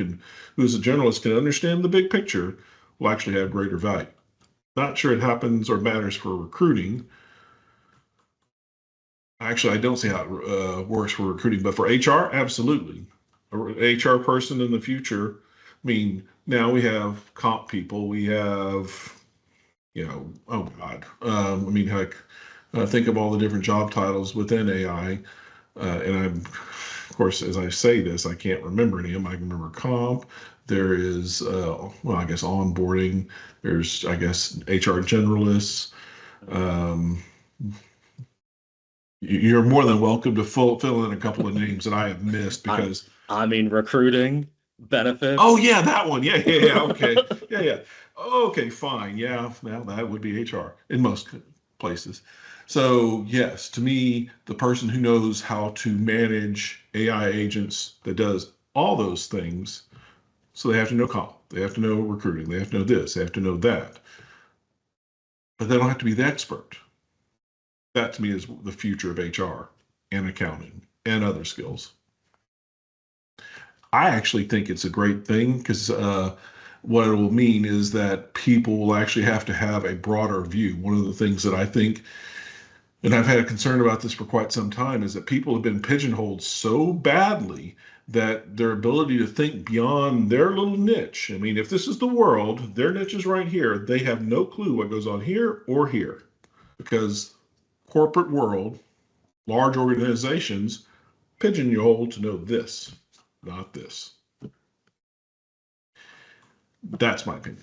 who's a generalist, can understand the big picture, will actually have greater value. Not sure it happens or matters for recruiting. Actually, I don't see how it works for recruiting, but for HR, absolutely. A HR person in the future. I mean, now we have comp people. We have, oh God. I mean, heck, think of all the different job titles within AI. And of course, as I say this, I can't remember any of them. I can remember comp. There is, well, I guess onboarding. There's, I guess, HR generalists. Um, you're more than welcome to fill in a couple of names that I have missed I because, I mean recruiting oh benefits. yeah, that one. Yeah, yeah, yeah. Okay. Yeah, yeah. Okay, fine. Yeah, well, that would be HR in most places. So, yes, to me, the person who knows how to manage AI agents that does all those things, so they have to know comp, they have to know recruiting, they have to know this, they have to know that, but they don't have to be the expert. That to me is the future of HR and accounting and other skills. I actually think it's a great thing because what it will mean is that people will actually have to have a broader view. One of the things that I think, and I've had a concern about this for quite some time, is that people have been pigeonholed so badly that their ability to think beyond their little niche. I mean, if this is the world, their niche is right here. They have no clue what goes on here or here because corporate world, large organizations pigeonhole to know this, not this. That's my opinion.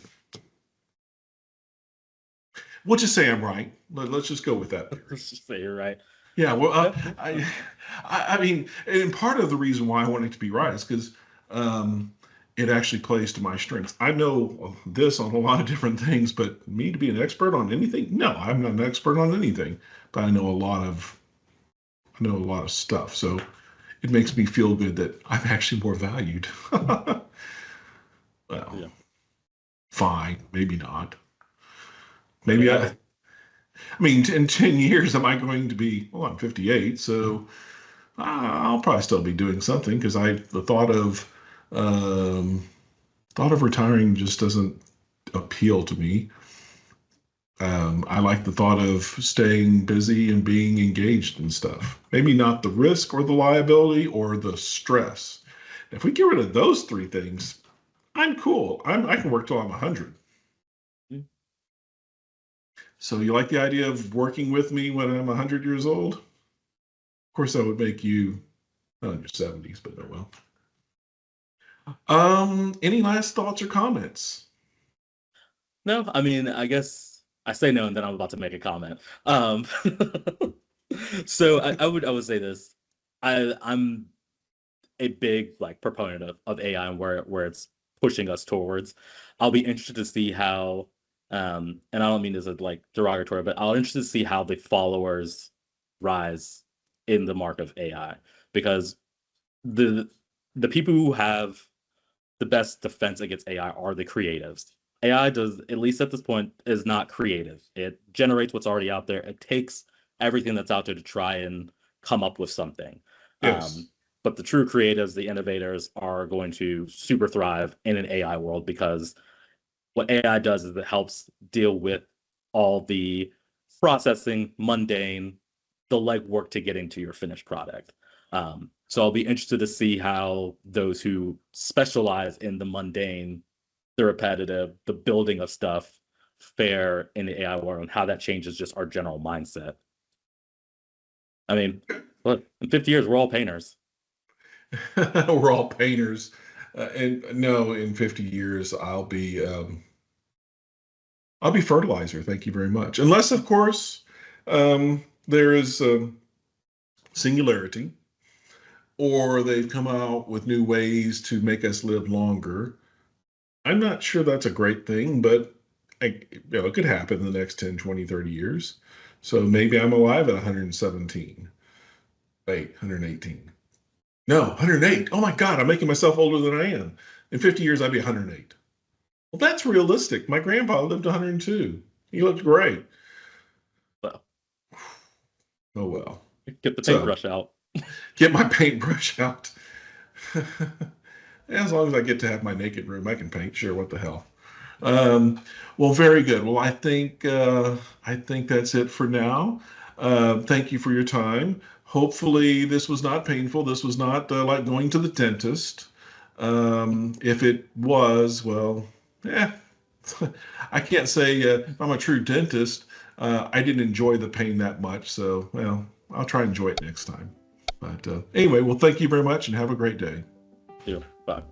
We'll just say I'm right. Let's just go with that theory. Let's just say you're right. Yeah, well, Yeah. I mean, and part of the reason why I want it to be right is because um, it actually plays to my strengths. I know this on a lot of different things, but me to be an expert on anything, no, I'm not an expert on anything, but I know a lot of know a lot of stuff. So it makes me feel good that I'm actually more valued. Well, Yeah. fine, maybe not. I mean, Maybe I was, I mean, in 10 years, am I going to be, well, I'm 58, so I'll probably still be doing something because the um, thought of retiring just doesn't appeal to me. I like the thought of staying busy and being engaged in stuff. Maybe not the risk or the liability or the stress. If we get rid of those three things, I'm cool. I can work till I'm 100. So you like the idea of working with me when I'm 100 years old? Of course, that would make you in your 70s, but oh well. Any last thoughts or comments? no, I mean, I guess I say no and then I'm about to make a comment. Um, so I would say this. I'm a big like proponent of AI and where it's pushing us towards. I'll be interested to see how and I don't mean this as like derogatory, but I'll interested to see how the followers rise in the mark of AI because the the people who have the best defense against AI are the creatives. AI does, at least at this point, is not creative. It generates what's already out there. It takes everything that's out there to try and come up with something. Um, Yes. but the true creatives, the innovators, are going to super thrive in an AI world because what AI does is it helps deal with all the processing, mundane, the legwork to getting to your finished product. So I'll be interested to see how those who specialize in the mundane, the repetitive, the building of stuff fare in the AI world and how that changes just our general mindset. I mean, look, in 50 years, we're all painters. We're all painters. And no, in 50 years, I'll be fertilizer. Thank you very much. Unless, of course, there is singularity, or they've come out with new ways to make us live longer. I'm not sure that's a great thing, but it could happen in the next 10, 20, 30 years. So maybe I'm alive at 117. Wait, 118. No, 108. Oh my God, I'm making myself older than I am. In 50 years, I'd be 108. Well, that's realistic. My grandpa lived 102. He looked great. So Oh well. get the So paintbrush out. get my paintbrush out. As long as I get to have my naked room, I can paint. Sure, what the hell. Um, well, very good. Well, I think that's it for now. Thank you for your time. Hopefully, this was not painful. This was not like going to the dentist. If it was, well, yeah, I can't say if I'm a true dentist. I didn't enjoy the pain that much, so well, I'll try and enjoy it next time. But anyway, well, thank you very much and have a great day. Yeah, bye.